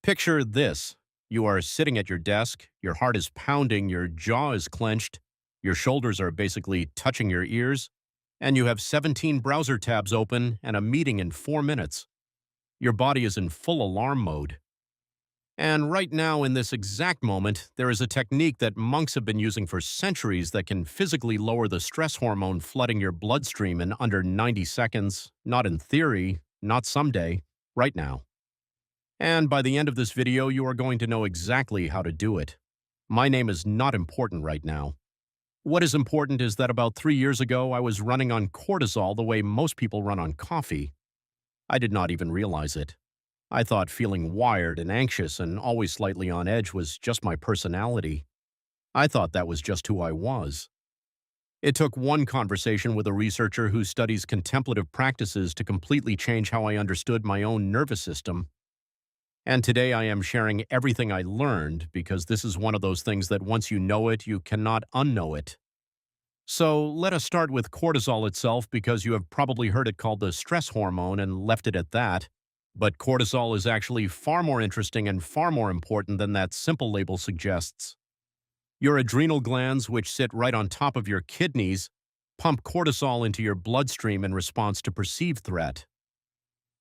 Picture this. You are sitting at your desk, your heart is pounding, your jaw is clenched, your shoulders are basically touching your ears, and you have 17 browser tabs open and a meeting in 4 minutes. Your body is in full alarm mode. And right now, in this exact moment, there is a technique that monks have been using for centuries that can physically lower the stress hormone flooding your bloodstream in under 90 seconds, not in theory, not someday, right now. And by the end of this video, you are going to know exactly how to do it. My name is not important right now. What is important is that about 3 years ago, I was running on cortisol the way most people run on coffee. I did not even realize it. I thought feeling wired and anxious and always slightly on edge was just my personality. I thought that was just who I was. It took one conversation with a researcher who studies contemplative practices to completely change how I understood my own nervous system. And today I am sharing everything I learned because this is one of those things that once you know it, you cannot unknow it. So let us start with cortisol itself because you have probably heard it called the stress hormone and left it at that. But cortisol is actually far more interesting and far more important than that simple label suggests. Your adrenal glands, which sit right on top of your kidneys, pump cortisol into your bloodstream in response to perceived threat.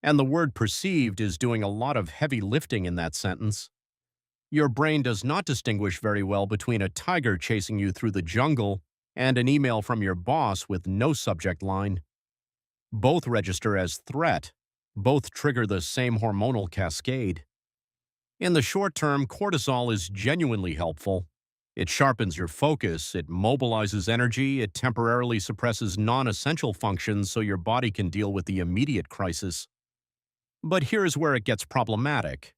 And the word perceived is doing a lot of heavy lifting in that sentence. Your brain does not distinguish very well between a tiger chasing you through the jungle and an email from your boss with no subject line. Both register as threat. Both trigger the same hormonal cascade. In the short term, cortisol is genuinely helpful. It sharpens your focus, it mobilizes energy, it temporarily suppresses non-essential functions so your body can deal with the immediate crisis. But here's where it gets problematic.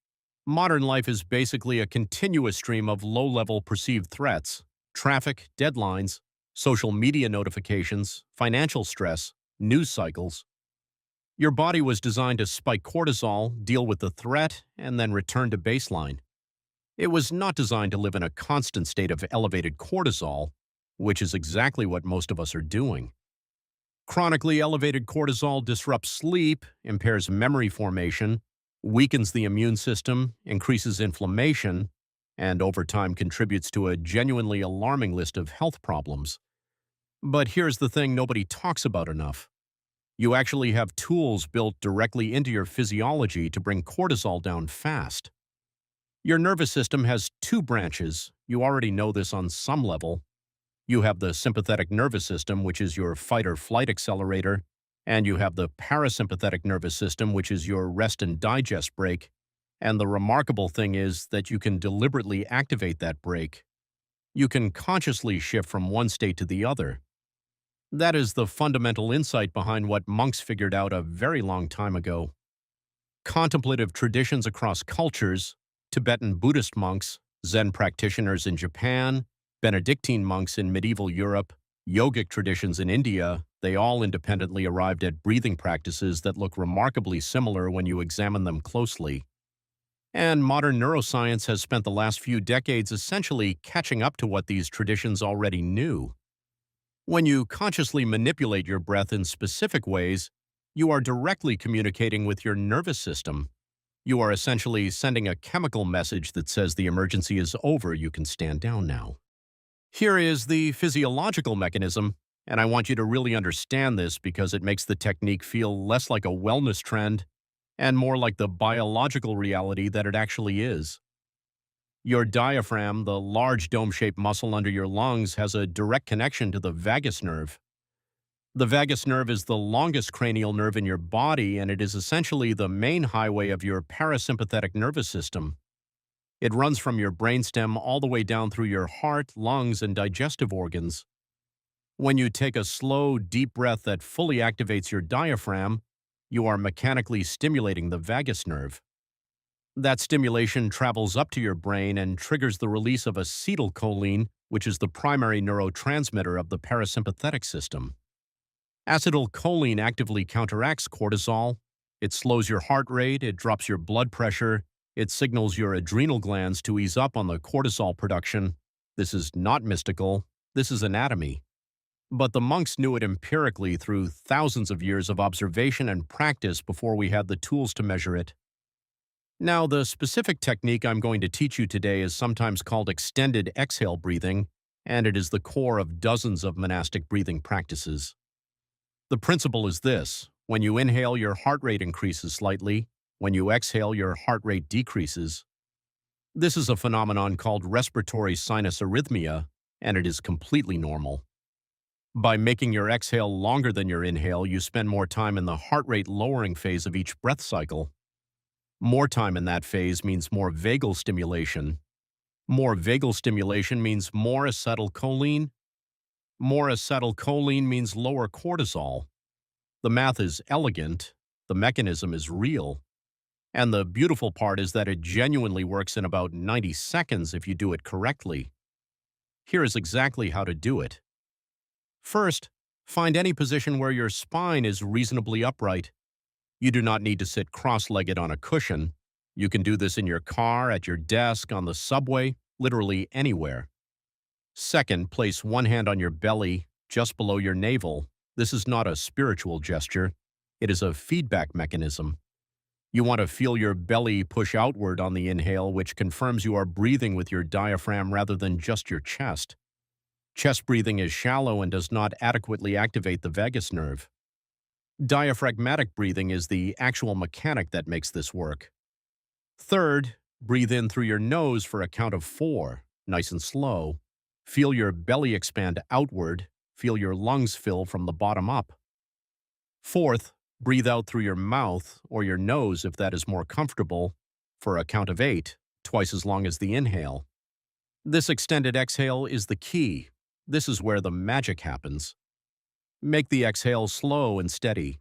Modern life is basically a continuous stream of low-level perceived threats: traffic, deadlines, social media notifications, financial stress, news cycles. Your body was designed to spike cortisol, deal with the threat, and then return to baseline. It was not designed to live in a constant state of elevated cortisol, which is exactly what most of us are doing. Chronically elevated cortisol disrupts sleep, impairs memory formation, weakens the immune system, increases inflammation, and over time contributes to a genuinely alarming list of health problems. But here's the thing nobody talks about enough. You actually have tools built directly into your physiology to bring cortisol down fast. Your nervous system has two branches. You already know this on some level. You have the sympathetic nervous system, which is your fight-or-flight accelerator, and you have the parasympathetic nervous system, which is your rest and digest brake. And the remarkable thing is that you can deliberately activate that brake. You can consciously shift from one state to the other. That is the fundamental insight behind what monks figured out a very long time ago. Contemplative traditions across cultures, Tibetan Buddhist monks, Zen practitioners in Japan, Benedictine monks in medieval Europe, yogic traditions in India, they all independently arrived at breathing practices that look remarkably similar when you examine them closely. And modern neuroscience has spent the last few decades essentially catching up to what these traditions already knew. When you consciously manipulate your breath in specific ways, you are directly communicating with your nervous system. You are essentially sending a chemical message that says the emergency is over, you can stand down now. Here is the physiological mechanism, and I want you to really understand this because it makes the technique feel less like a wellness trend and more like the biological reality that it actually is. Your diaphragm, the large dome-shaped muscle under your lungs, has a direct connection to the vagus nerve. The vagus nerve is the longest cranial nerve in your body, and it is essentially the main highway of your parasympathetic nervous system. It runs from your brainstem all the way down through your heart, lungs, and digestive organs. When you take a slow, deep breath that fully activates your diaphragm, you are mechanically stimulating the vagus nerve. That stimulation travels up to your brain and triggers the release of acetylcholine, which is the primary neurotransmitter of the parasympathetic system. Acetylcholine actively counteracts cortisol. It slows your heart rate, it drops your blood pressure, it signals your adrenal glands to ease up on the cortisol production. This is not mystical, this is anatomy. But the monks knew it empirically through thousands of years of observation and practice before we had the tools to measure it. Now, the specific technique I'm going to teach you today is sometimes called extended exhale breathing, and it is the core of dozens of monastic breathing practices. The principle is this: when you inhale, your heart rate increases slightly. When you exhale, your heart rate decreases. This is a phenomenon called respiratory sinus arrhythmia, and it is completely normal. By making your exhale longer than your inhale, you spend more time in the heart rate lowering phase of each breath cycle. More time in that phase means more vagal stimulation. More vagal stimulation means more acetylcholine. More acetylcholine means lower cortisol. The math is elegant, the mechanism is real, and the beautiful part is that it genuinely works in about 90 seconds if you do it correctly. Here is exactly how to do it. First, find any position where your spine is reasonably upright. You do not need to sit cross-legged on a cushion. You can do this in your car, at your desk, on the subway, literally anywhere. Second, place one hand on your belly, just below your navel. This is not a spiritual gesture. It is a feedback mechanism. You want to feel your belly push outward on the inhale, which confirms you are breathing with your diaphragm rather than just your chest. Chest breathing is shallow and does not adequately activate the vagus nerve. Diaphragmatic breathing is the actual mechanic that makes this work. Third, breathe in through your nose for a count of 4, nice and slow. Feel your belly expand outward. Feel your lungs fill from the bottom up. Fourth, breathe out through your mouth or your nose if that is more comfortable, for a count of 8, twice as long as the inhale. This extended exhale is the key. This is where the magic happens. Make the exhale slow and steady.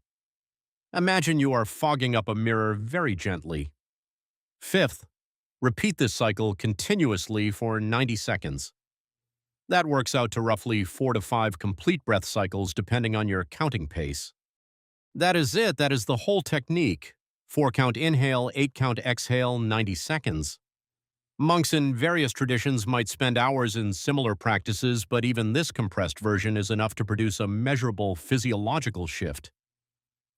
Imagine you are fogging up a mirror very gently. Fifth, repeat this cycle continuously for 90 seconds. That works out to roughly 4 to 5 complete breath cycles depending on your counting pace. That is it. That is the whole technique. 4-count inhale, 8-count exhale, 90 seconds. Monks in various traditions might spend hours in similar practices, but even this compressed version is enough to produce a measurable physiological shift.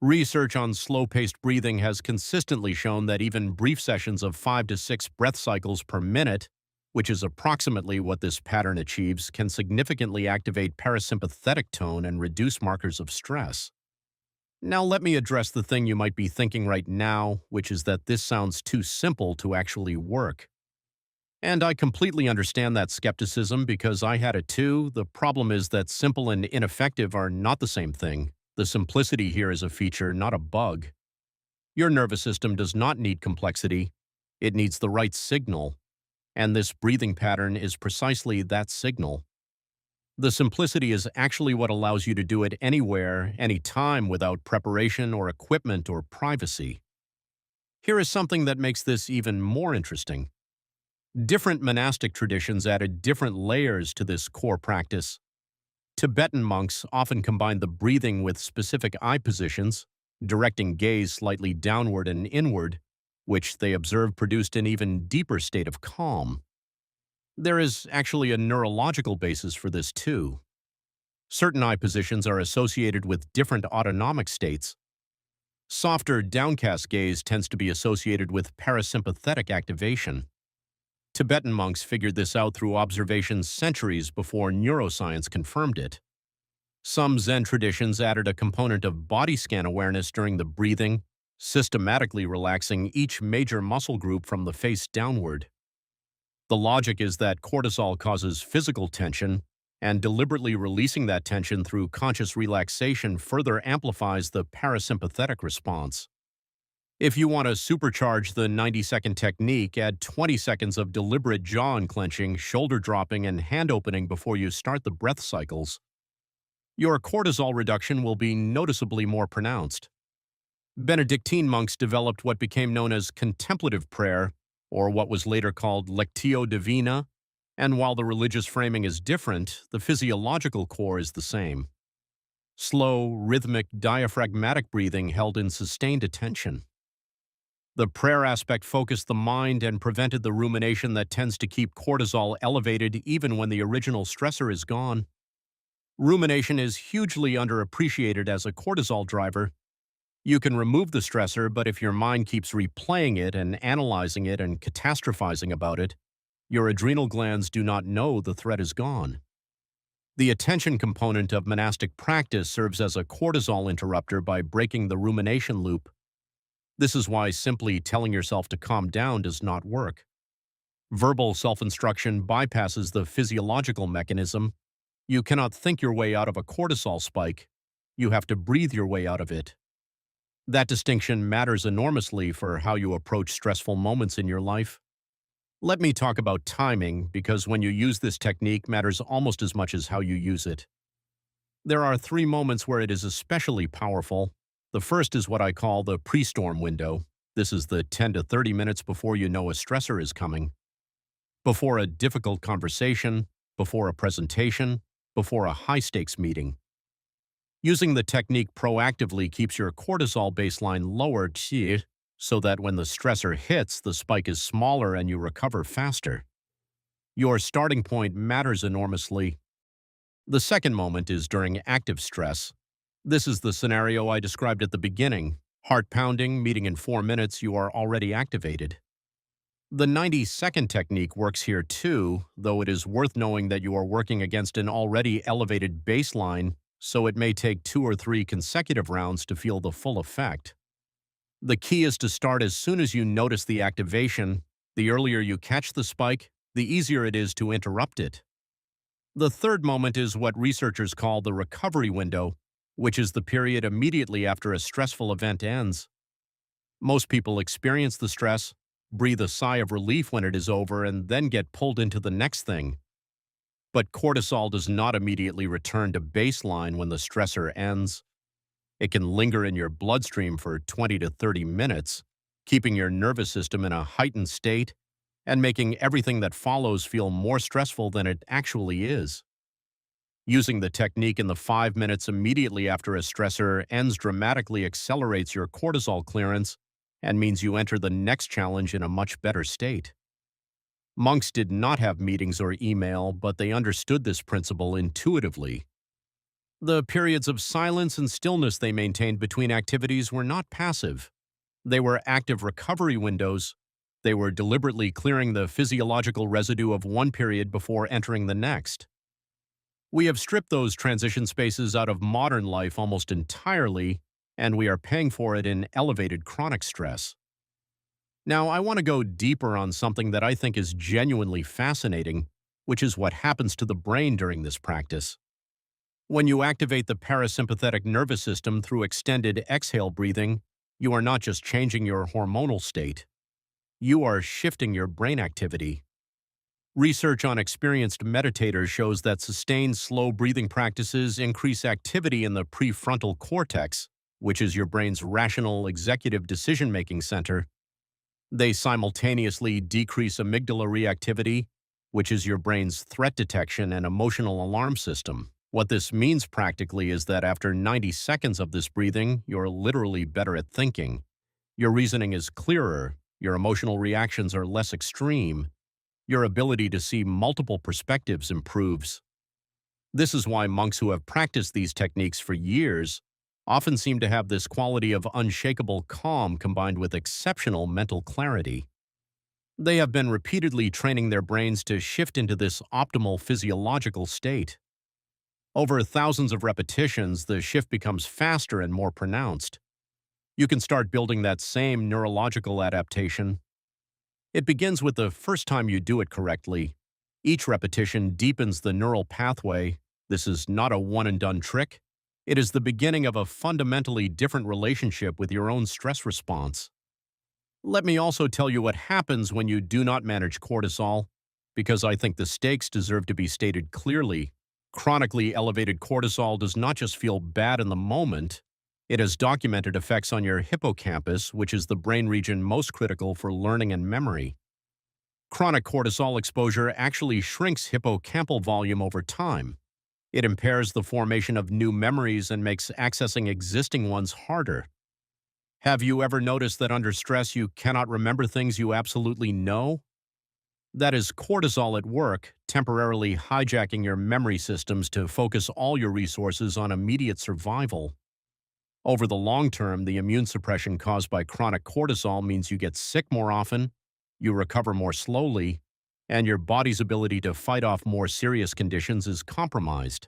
Research on slow-paced breathing has consistently shown that even brief sessions of 5 to 6 breath cycles per minute, which is approximately what this pattern achieves, can significantly activate parasympathetic tone and reduce markers of stress. Now let me address the thing you might be thinking right now, which is that this sounds too simple to actually work. And I completely understand that skepticism because I had it too. The problem is that simple and ineffective are not the same thing. The simplicity here is a feature, not a bug. Your nervous system does not need complexity. It needs the right signal. And this breathing pattern is precisely that signal. The simplicity is actually what allows you to do it anywhere, anytime, without preparation or equipment or privacy. Here is something that makes this even more interesting. Different monastic traditions added different layers to this core practice. Tibetan monks often combine the breathing with specific eye positions, directing gaze slightly downward and inward, which they observed produced an even deeper state of calm. There is actually a neurological basis for this too. Certain eye positions are associated with different autonomic states. Softer, downcast gaze tends to be associated with parasympathetic activation. Tibetan monks figured this out through observations centuries before neuroscience confirmed it. Some Zen traditions added a component of body scan awareness during the breathing, systematically relaxing each major muscle group from the face downward. The logic is that cortisol causes physical tension, and deliberately releasing that tension through conscious relaxation further amplifies the parasympathetic response. If you want to supercharge the 90-second technique, add 20 seconds of deliberate jaw unclenching, shoulder dropping, and hand opening before you start the breath cycles. Your cortisol reduction will be noticeably more pronounced. Benedictine monks developed what became known as contemplative prayer, or what was later called lectio divina, and while the religious framing is different, the physiological core is the same. Slow, rhythmic, diaphragmatic breathing held in sustained attention. The prayer aspect focused the mind and prevented the rumination that tends to keep cortisol elevated even when the original stressor is gone. Rumination is hugely underappreciated as a cortisol driver. You can remove the stressor, but if your mind keeps replaying it and analyzing it and catastrophizing about it, your adrenal glands do not know the threat is gone. The attention component of monastic practice serves as a cortisol interrupter by breaking the rumination loop. This is why simply telling yourself to calm down does not work. Verbal self-instruction bypasses the physiological mechanism. You cannot think your way out of a cortisol spike. You have to breathe your way out of it. That distinction matters enormously for how you approach stressful moments in your life. Let me talk about timing, because when you use this technique matters almost as much as how you use it. There are 3 moments where it is especially powerful. The first is what I call the pre-storm window. This is the 10 to 30 minutes before you know a stressor is coming. Before a difficult conversation, before a presentation, before a high-stakes meeting. Using the technique proactively keeps your cortisol baseline lower so that when the stressor hits, the spike is smaller and you recover faster. Your starting point matters enormously. The second moment is during active stress. This is the scenario I described at the beginning. Heart pounding, meeting in 4 minutes, you are already activated. The 90-second technique works here too, though it is worth knowing that you are working against an already elevated baseline, so it may take 2 or 3 consecutive rounds to feel the full effect. The key is to start as soon as you notice the activation. The earlier you catch the spike, the easier it is to interrupt it. The third moment is what researchers call the recovery window, which is the period immediately after a stressful event ends. Most people experience the stress, breathe a sigh of relief when it is over, and then get pulled into the next thing. But cortisol does not immediately return to baseline when the stressor ends. It can linger in your bloodstream for 20 to 30 minutes, keeping your nervous system in a heightened state and making everything that follows feel more stressful than it actually is. Using the technique in the 5 minutes immediately after a stressor ends dramatically accelerates your cortisol clearance and means you enter the next challenge in a much better state. Monks did not have meetings or email, but they understood this principle intuitively. The periods of silence and stillness they maintained between activities were not passive. They were active recovery windows. They were deliberately clearing the physiological residue of one period before entering the next. We have stripped those transition spaces out of modern life almost entirely, and we are paying for it in elevated chronic stress. Now, I want to go deeper on something that I think is genuinely fascinating, which is what happens to the brain during this practice. When you activate the parasympathetic nervous system through extended exhale breathing, you are not just changing your hormonal state. You are shifting your brain activity. Research on experienced meditators shows that sustained slow breathing practices increase activity in the prefrontal cortex, which is your brain's rational executive decision-making center. They simultaneously decrease amygdala reactivity, which is your brain's threat detection and emotional alarm system. What this means practically is that after 90 seconds of this breathing, you're literally better at thinking. Your reasoning is clearer, your emotional reactions are less extreme, your ability to see multiple perspectives improves. This is why monks who have practiced these techniques for years often seem to have this quality of unshakable calm combined with exceptional mental clarity. They have been repeatedly training their brains to shift into this optimal physiological state. Over thousands of repetitions, the shift becomes faster and more pronounced. You can start building that same neurological adaptation. It begins with the first time you do it correctly. Each repetition deepens the neural pathway. This is not a one-and-done trick. It is the beginning of a fundamentally different relationship with your own stress response. Let me also tell you what happens when you do not manage cortisol, because I think the stakes deserve to be stated clearly. Chronically elevated cortisol does not just feel bad in the moment. It has documented effects on your hippocampus, which is the brain region most critical for learning and memory. Chronic cortisol exposure actually shrinks hippocampal volume over time. It impairs the formation of new memories and makes accessing existing ones harder. Have you ever noticed that under stress you cannot remember things you absolutely know? That is cortisol at work, temporarily hijacking your memory systems to focus all your resources on immediate survival. Over the long term, the immune suppression caused by chronic cortisol means you get sick more often, you recover more slowly, and your body's ability to fight off more serious conditions is compromised.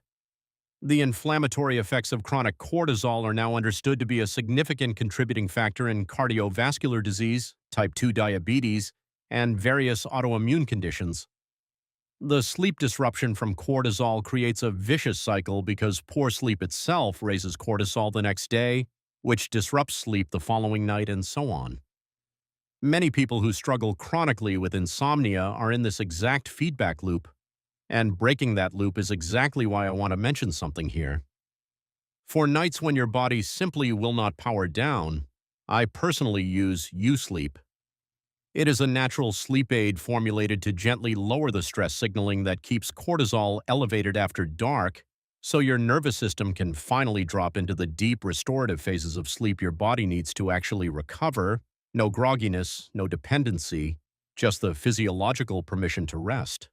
The inflammatory effects of chronic cortisol are now understood to be a significant contributing factor in cardiovascular disease, type 2 diabetes, and various autoimmune conditions. The sleep disruption from cortisol creates a vicious cycle because poor sleep itself raises cortisol the next day, which disrupts sleep the following night, and so on. Many people who struggle chronically with insomnia are in this exact feedback loop, and breaking that loop is exactly why I want to mention something here. For nights when your body simply will not power down, I personally use U-Sleep. It is a natural sleep aid formulated to gently lower the stress signaling that keeps cortisol elevated after dark, so your nervous system can finally drop into the deep restorative phases of sleep your body needs to actually recover. No grogginess, no dependency, just the physiological permission to rest.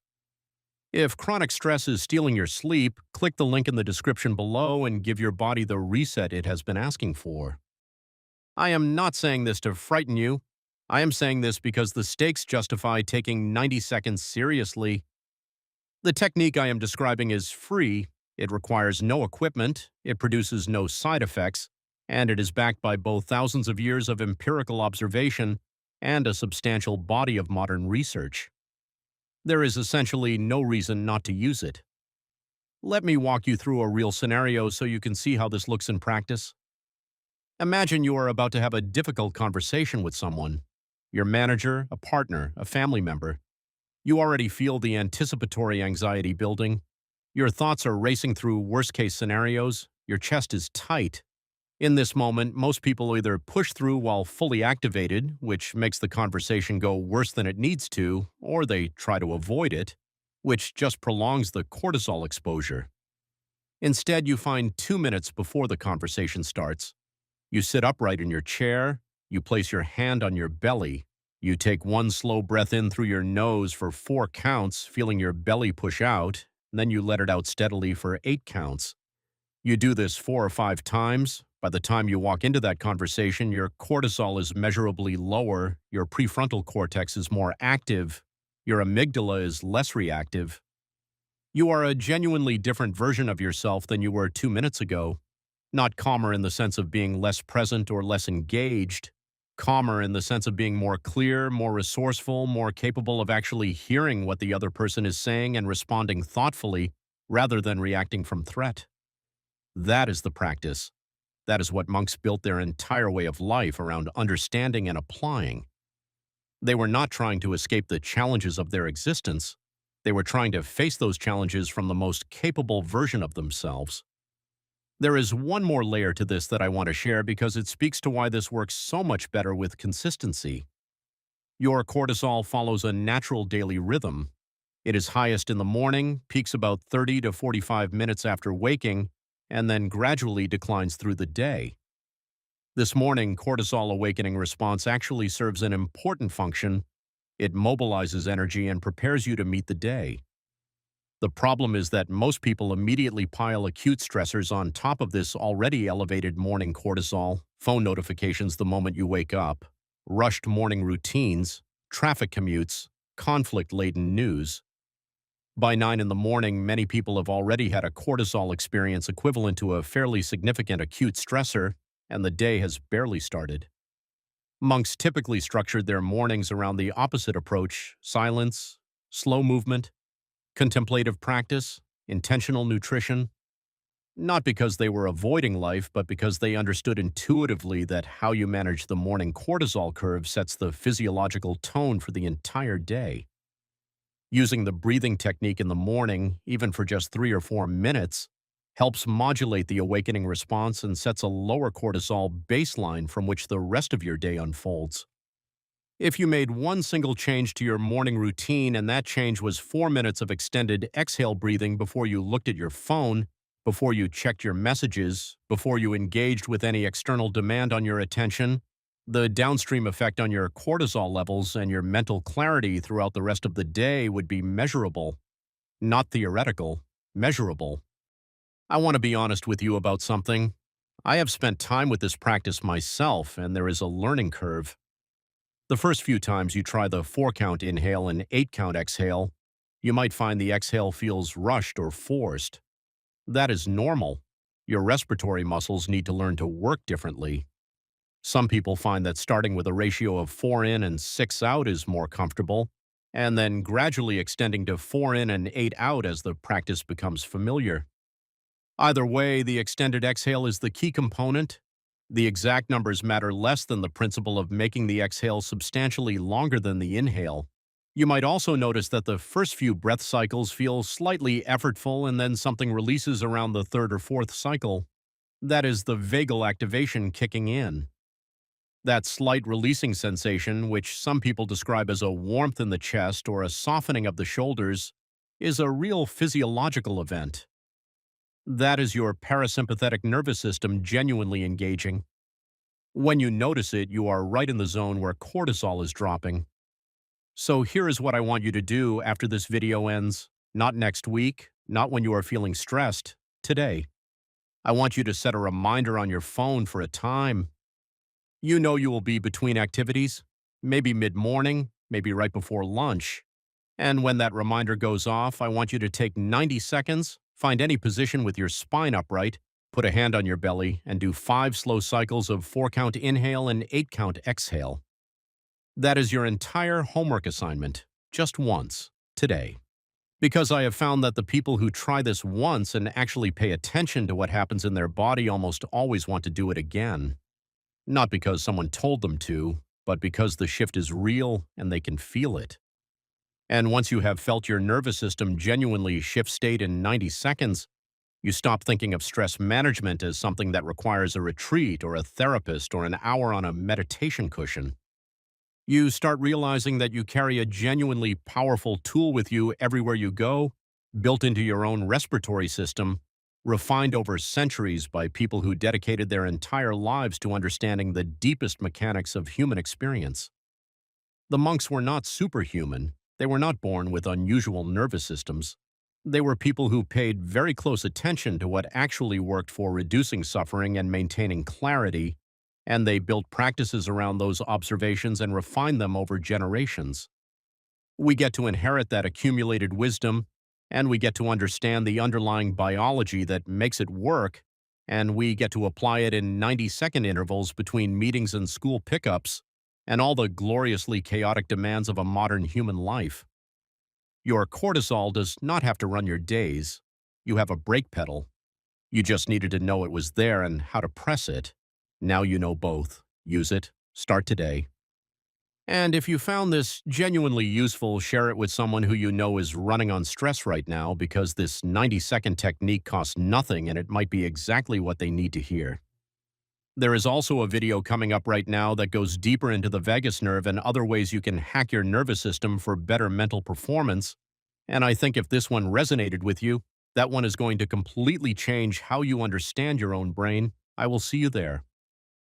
If chronic stress is stealing your sleep, click the link in the description below and give your body the reset it has been asking for. I am not saying this to frighten you. I am saying this because the stakes justify taking 90 seconds seriously. The technique I am describing is free, it requires no equipment, it produces no side effects, and it is backed by both thousands of years of empirical observation and a substantial body of modern research. There is essentially no reason not to use it. Let me walk you through a real scenario so you can see how this looks in practice. Imagine you are about to have a difficult conversation with someone. Your manager, a partner, a family member. You already feel the anticipatory anxiety building. Your thoughts are racing through worst-case scenarios. Your chest is tight. In this moment, most people either push through while fully activated, which makes the conversation go worse than it needs to, or they try to avoid it, which just prolongs the cortisol exposure. Instead, you find 2 minutes before the conversation starts. You sit upright in your chair, you place your hand on your belly, you take one slow breath in through your nose for 4 counts, feeling your belly push out, and then you let it out steadily for 8 counts. You do this 4 or 5 times. By the time you walk into that conversation, your cortisol is measurably lower, your prefrontal cortex is more active, your amygdala is less reactive. You are a genuinely different version of yourself than you were 2 minutes ago. Not calmer in the sense of being less present or less engaged, calmer in the sense of being more clear, more resourceful, more capable of actually hearing what the other person is saying and responding thoughtfully rather than reacting from threat. That is the practice. That is what monks built their entire way of life around understanding and applying. They were not trying to escape the challenges of their existence. They were trying to face those challenges from the most capable version of themselves. There is one more layer to this that I want to share because it speaks to why this works so much better with consistency. Your cortisol follows a natural daily rhythm. It is highest in the morning, peaks about 30 to 45 minutes after waking, and then gradually declines through the day. This morning, cortisol awakening response actually serves an important function. It mobilizes energy and prepares you to meet the day. The problem is that most people immediately pile acute stressors on top of this already elevated morning cortisol, phone notifications the moment you wake up, rushed morning routines, traffic commutes, conflict-laden news. By 9 in the morning, many people have already had a cortisol experience equivalent to a fairly significant acute stressor, and the day has barely started. Monks typically structured their mornings around the opposite approach: silence, slow movement, contemplative practice, intentional nutrition. Not because they were avoiding life, but because they understood intuitively that how you manage the morning cortisol curve sets the physiological tone for the entire day. Using the breathing technique in the morning, even for just 3 or 4 minutes, helps modulate the awakening response and sets a lower cortisol baseline from which the rest of your day unfolds. If you made one single change to your morning routine and that change was 4 minutes of extended exhale breathing before you looked at your phone, before you checked your messages, before you engaged with any external demand on your attention, the downstream effect on your cortisol levels and your mental clarity throughout the rest of the day would be measurable. Not theoretical, measurable. I want to be honest with you about something. I have spent time with this practice myself, and there is a learning curve. The first few times you try the 4-count inhale and 8-count exhale, you might find the exhale feels rushed or forced. That is normal. Your respiratory muscles need to learn to work differently. Some people find that starting with a ratio of 4 in and 6 out is more comfortable, and then gradually extending to 4 in and 8 out as the practice becomes familiar. Either way, the extended exhale is the key component. The exact numbers matter less than the principle of making the exhale substantially longer than the inhale. You might also notice that the first few breath cycles feel slightly effortful and then something releases around the third or fourth cycle. That is the vagal activation kicking in. That slight releasing sensation, which some people describe as a warmth in the chest or a softening of the shoulders, is a real physiological event. That is your parasympathetic nervous system genuinely engaging. When you notice it, you are right in the zone where cortisol is dropping. So here is what I want you to do after this video ends. Not next week, not when you are feeling stressed, today. I want you to set a reminder on your phone for a time. You know you will be between activities, maybe mid-morning, maybe right before lunch. And when that reminder goes off, I want you to take 90 seconds, find any position with your spine upright, put a hand on your belly, and do 5 slow cycles of 4-count inhale and 8-count exhale. That is your entire homework assignment, just once, today. Because I have found that the people who try this once and actually pay attention to what happens in their body almost always want to do it again. Not because someone told them to, but because the shift is real and they can feel it. And once you have felt your nervous system genuinely shift state in 90 seconds, you stop thinking of stress management as something that requires a retreat or a therapist or an hour on a meditation cushion. You start realizing that you carry a genuinely powerful tool with you everywhere you go, built into your own respiratory system, refined over centuries by people who dedicated their entire lives to understanding the deepest mechanics of human experience. The monks were not superhuman. They were not born with unusual nervous systems. They were people who paid very close attention to what actually worked for reducing suffering and maintaining clarity, and they built practices around those observations and refined them over generations. We get to inherit that accumulated wisdom, and we get to understand the underlying biology that makes it work, and we get to apply it in 90-second intervals between meetings and school pickups, and all the gloriously chaotic demands of a modern human life. Your cortisol does not have to run your days. You have a brake pedal. You just needed to know it was there and how to press it. Now you know both. Use it. Start today. And if you found this genuinely useful, share it with someone who you know is running on stress right now, because this 90-second technique costs nothing and it might be exactly what they need to hear. There is also a video coming up right now that goes deeper into the vagus nerve and other ways you can hack your nervous system for better mental performance. And I think if this one resonated with you, that one is going to completely change how you understand your own brain. I will see you there.